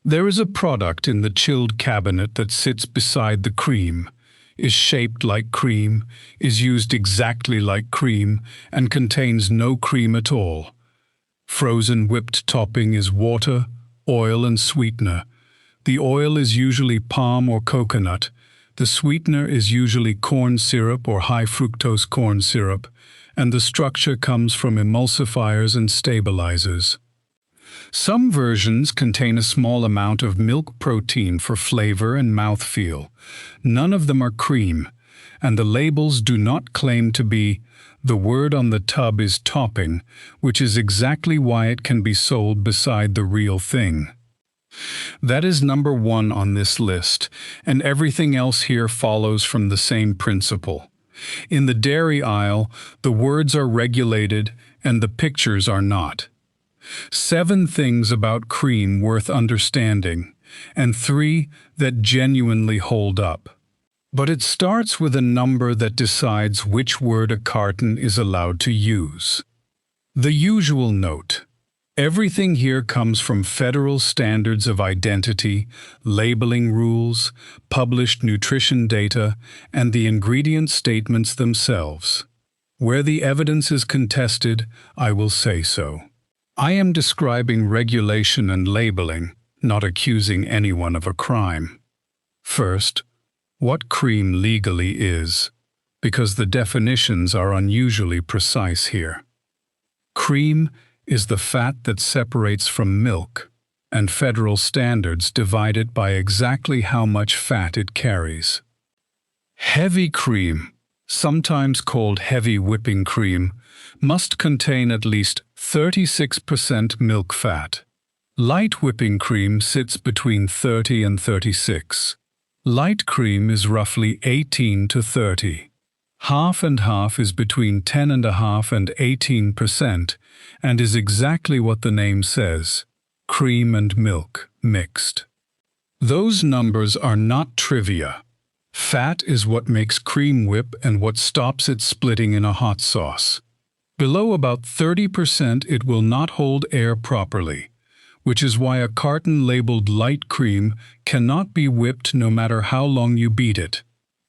There is a product in the chilled cabinet that sits beside the cream, is shaped like cream, is used exactly like cream, and contains no cream at all. Frozen whipped topping is water, oil, and sweetener. The oil is usually palm or coconut. The sweetener is usually corn syrup or high fructose corn syrup, and the structure comes from emulsifiers and stabilizers. Some versions contain a small amount of milk protein for flavor and mouthfeel. None of them are cream, and the labels do not claim to be. The word on the tub is topping, which is exactly why it can be sold beside the real thing. That is number 1 on this list, and everything else here follows from the same principle. In the dairy aisle, the words are regulated and the pictures are not. 7 things about cream worth understanding, and 3 that genuinely hold up. But it starts with a number that decides which word a carton is allowed to use. The usual note. Everything here comes from federal standards of identity, labeling rules, published nutrition data, and the ingredient statements themselves. Where the evidence is contested, I will say so. I am describing regulation and labeling, not accusing anyone of a crime. First, what cream legally is, because the definitions are unusually precise here. Cream is the fat that separates from milk, and federal standards divide it by exactly how much fat it carries. Heavy cream, sometimes called heavy whipping cream, must contain at least 36% milk fat. Light whipping cream sits between 30 and 36. Light cream is roughly 18 to 30. Half and half is between 10.5% and 18%, and is exactly what the name says, cream and milk mixed. Those numbers are not trivia. Fat is what makes cream whip and what stops it splitting in a hot sauce. Below about 30% it will not hold air properly, which is why a carton labeled light cream cannot be whipped no matter how long you beat it,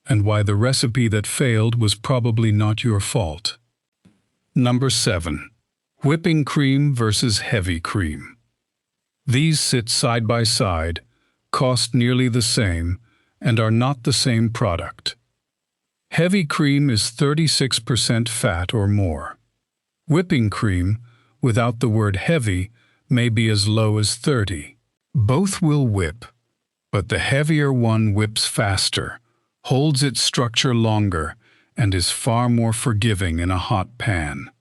and why the recipe that failed was probably not your fault. Number 7. Whipping cream versus heavy cream. These sit side by side, cost nearly the same, and are not the same product. Heavy cream is 36% fat or more. Whipping cream, without the word heavy, may be as low as 30. Both will whip, but the heavier one whips faster, holds its structure longer, and is far more forgiving in a hot pan.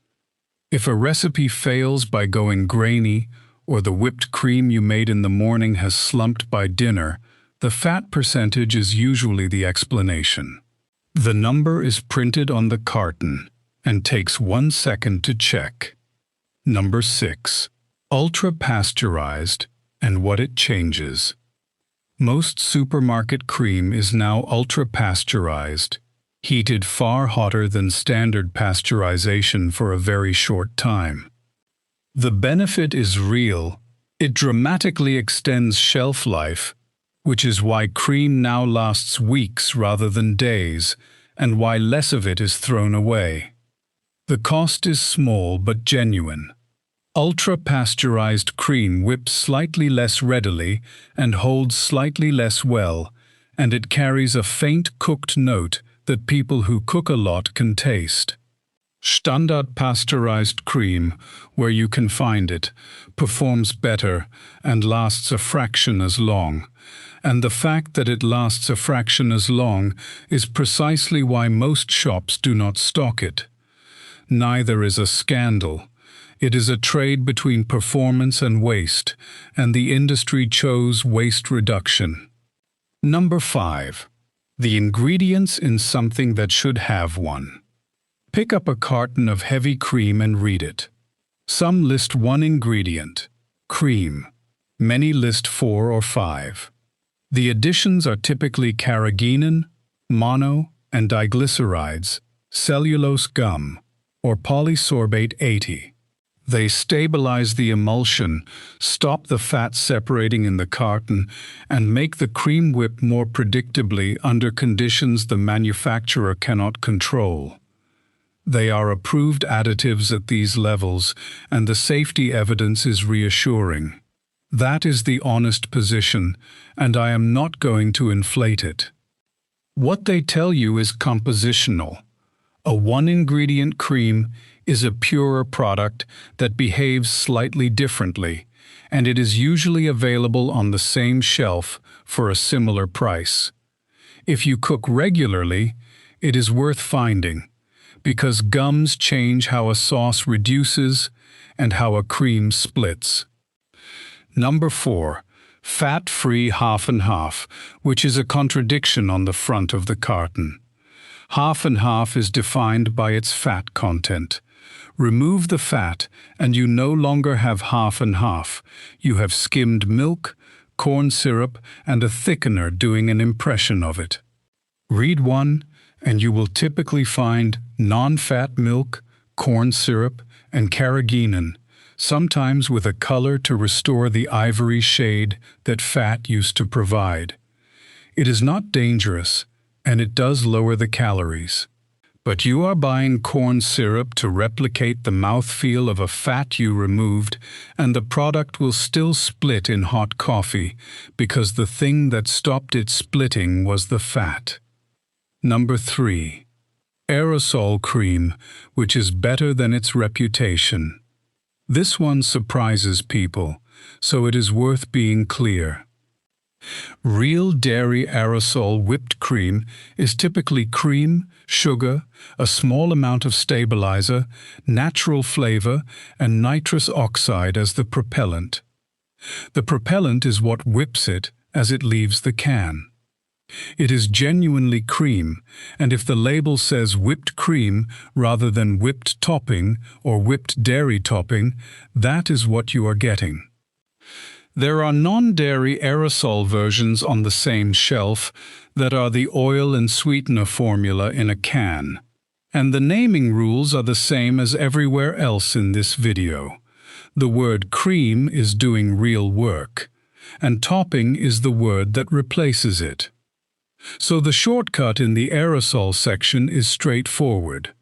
If a recipe fails by going grainy, or the whipped cream you made in the morning has slumped by dinner, the fat percentage is usually the explanation. The number is printed on the carton and takes 1 second to check. Number 6. Ultra-pasteurized and what it changes. Most supermarket cream is now ultra-pasteurized, heated far hotter than standard pasteurization for a very short time. The benefit is real. It dramatically extends shelf life, which is why cream now lasts weeks rather than days, and why less of it is thrown away. The cost is small but genuine. Ultra-pasteurized cream whips slightly less readily and holds slightly less well, and it carries a faint cooked note that people who cook a lot can taste. Standard pasteurized cream, where you can find it, performs better and lasts a fraction as long. And the fact that it lasts a fraction as long is precisely why most shops do not stock it. Neither is a scandal. It is a trade between performance and waste, and the industry chose waste reduction. Number 5. The ingredients in something that should have one. Pick up a carton of heavy cream and read it. Some list 1 ingredient, cream. Many list 4 or 5. The additions are typically carrageenan, mono, and diglycerides, cellulose gum, or polysorbate 80. They stabilize the emulsion, stop the fat separating in the carton, and make the cream whip more predictably under conditions the manufacturer cannot control. They are approved additives at these levels, and the safety evidence is reassuring. That is the honest position, and I am not going to inflate it. What they tell you is compositional. A one-ingredient cream is a purer product that behaves slightly differently, and it is usually available on the same shelf for a similar price. If you cook regularly, it is worth finding, because gums change how a sauce reduces and how a cream splits. Number 4. Fat-free half and half, which is a contradiction on the front of the carton. Half and half is defined by its fat content. Remove the fat, and you no longer have half and half. You have skimmed milk, corn syrup, and a thickener doing an impression of it. Read one, and you will typically find non-fat milk, corn syrup, and carrageenan, sometimes with a color to restore the ivory shade that fat used to provide. It is not dangerous, and it does lower the calories. But you are buying corn syrup to replicate the mouthfeel of a fat you removed, and the product will still split in hot coffee because the thing that stopped it splitting was the fat. Number 3. Aerosol cream, which is better than its reputation. This one surprises people, so it is worth being clear. Real dairy aerosol whipped cream is typically cream, sugar, a small amount of stabilizer, natural flavor, and nitrous oxide as the propellant. The propellant is what whips it as it leaves the can. It is genuinely cream, and if the label says whipped cream rather than whipped topping or whipped dairy topping, that is what you are getting. There are non-dairy aerosol versions on the same shelf that are the oil and sweetener formula in a can. And the naming rules are the same as everywhere else in this video. The word cream is doing real work, and topping is the word that replaces it. So the shortcut in the aerosol section is straightforward.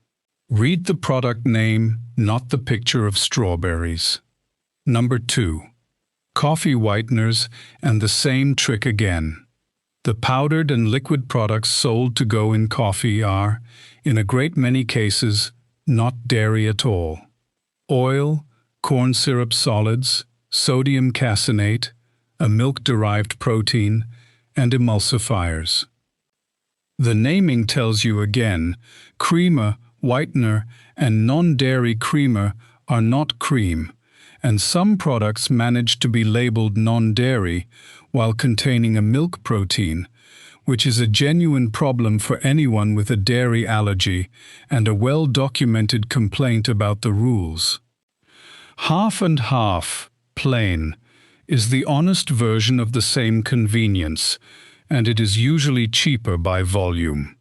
Read the product name, not the picture of strawberries. Number 2. Coffee whiteners, and the same trick again. The powdered and liquid products sold to go in coffee are, in a great many cases, not dairy at all. Oil, corn syrup solids, sodium caseinate, a milk-derived protein, and emulsifiers. The naming tells you again, creamer, whitener, and non-dairy creamer are not cream, and some products manage to be labeled non-dairy while containing a milk protein, which is a genuine problem for anyone with a dairy allergy and a well-documented complaint about the rules. Half and half, plain, is the honest version of the same convenience, and it is usually cheaper by volume.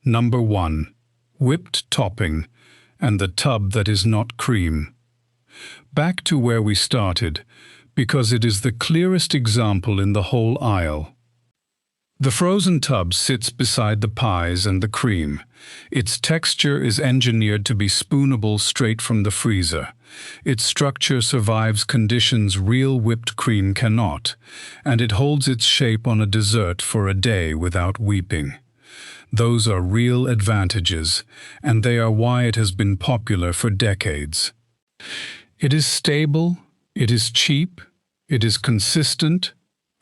Number 1. Whipped topping, and the tub that is not cream. Back to where we started, because it is the clearest example in the whole aisle. The frozen tub sits beside the pies and the cream. Its texture is engineered to be spoonable straight from the freezer. Its structure survives conditions real whipped cream cannot, and it holds its shape on a dessert for a day without weeping. Those are real advantages, and they are why it has been popular for decades. It is stable, it is cheap, it is consistent,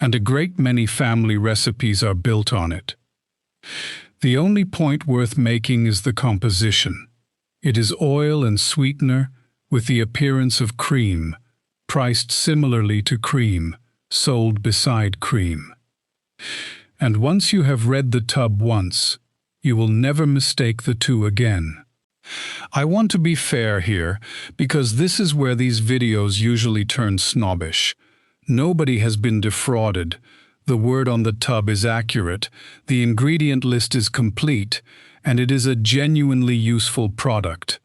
and a great many family recipes are built on it. The only point worth making is the composition. It is oil and sweetener with the appearance of cream, priced similarly to cream, sold beside cream. And once you have read the tub once, you will never mistake the two again. I want to be fair here, because this is where these videos usually turn snobbish. Nobody has been defrauded. The word on the tub is accurate, the ingredient list is complete, and it is a genuinely useful product.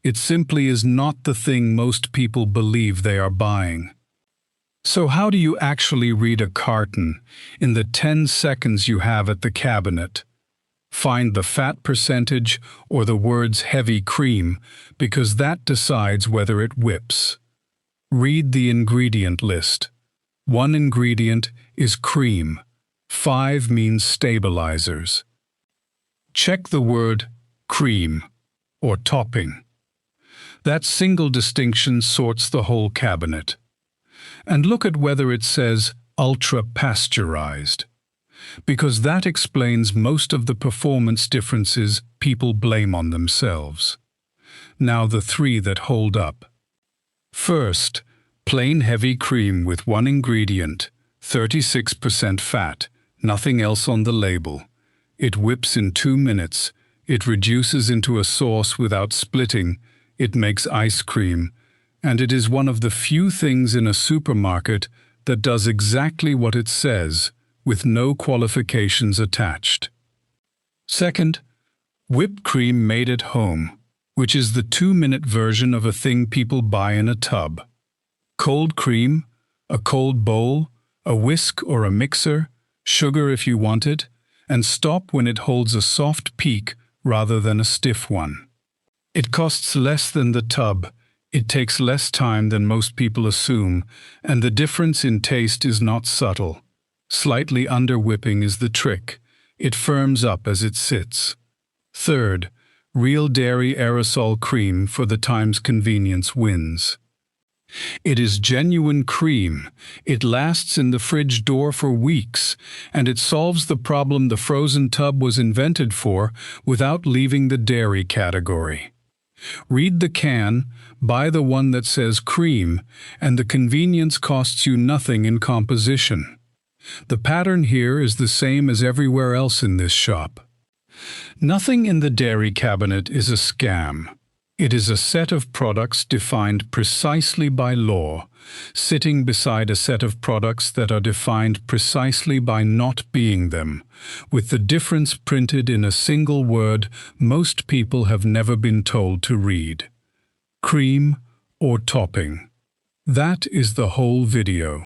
It simply is not the thing most people believe they are buying. So how do you actually read a carton in the 10 seconds you have at the cabinet? Find the fat percentage or the words heavy cream, because that decides whether it whips. Read the ingredient list. 1 ingredient is cream. 5 means stabilizers. Check the word cream or topping. That single distinction sorts the whole cabinet. And look at whether it says ultra-pasteurised, because that explains most of the performance differences people blame on themselves. Now the 3 that hold up. First, plain heavy cream with 1 ingredient, 36% fat, nothing else on the label. It whips in 2 minutes. It reduces into a sauce without splitting. It makes ice cream. And it is one of the few things in a supermarket that does exactly what it says, with no qualifications attached. Second, whipped cream made at home, which is the 2-minute version of a thing people buy in a tub. Cold cream, a cold bowl, a whisk or a mixer, sugar if you want it, and stop when it holds a soft peak rather than a stiff one. It costs less than the tub. It takes less time than most people assume, and the difference in taste is not subtle. Slightly under-whipping is the trick. It firms up as it sits. Third, real dairy aerosol cream for the time's convenience wins. It is genuine cream. It lasts in the fridge door for weeks, and it solves the problem the frozen tub was invented for without leaving the dairy category. Read the can, buy the one that says cream, and the convenience costs you nothing in composition. The pattern here is the same as everywhere else in this shop. Nothing in the dairy cabinet is a scam. It is a set of products defined precisely by law, sitting beside a set of products that are defined precisely by not being them, with the difference printed in a single word most people have never been told to read. Cream or topping. That is the whole video.